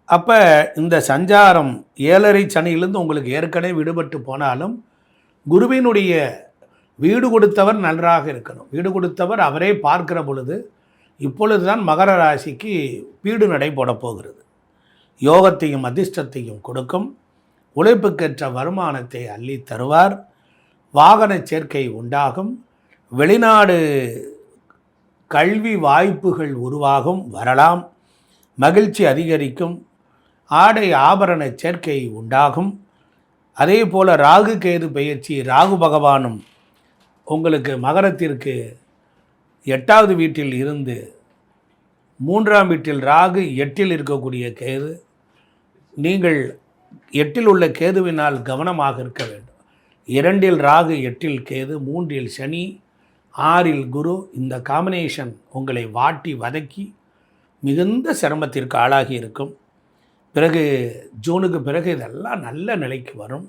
அப்போ இந்த சஞ்சாரம் 7.5 சனியிலிருந்து உங்களுக்கு ஏற்கனவே விடுபட்டு போனாலும் குருவினுடைய வீடு கொடுத்தவர் நன்றாக இருக்கணும். வீடு கொடுத்தவர் அவரே பார்க்கிற பொழுது இப்பொழுது தான் மகர ராசிக்கு வீடு நடை போடப் போகிறது. யோகத்தையும் அதிர்ஷ்டத்தையும் கொடுக்கும். உழைப்புக்கேற்ற வருமானத்தை அள்ளி தருவார். வாகன சேர்க்கை உண்டாகும். வெளிநாடு கல்வி வாய்ப்புகள் உருவாகும், வரலாம். மகிழ்ச்சி அதிகரிக்கும். ஆடை ஆபரண சேர்க்கை உண்டாகும். அதே போல் ராகு கேது பயிற்சி, ராகு பகவானும் உங்களுக்கு மகரத்திற்கு 8வது வீட்டில் இருந்து 3ஆம் வீட்டில் ராகு, 8இல் இருக்கக்கூடிய கேது. நீங்கள் 8இல் உள்ள கேதுவினால் கவனமாக இருக்க வேண்டும். 2இல் ராகு, 8இல் கேது, 3இல் சனி, 6இல் குரு. இந்த காம்பினேஷன் உங்களை வாட்டி வதக்கி மிகுந்த சிரமத்திற்கு ஆளாகி இருக்கும். பிறகு ஜூனுக்கு பிறகு இதெல்லாம் நல்ல நிலைக்கு வரும்.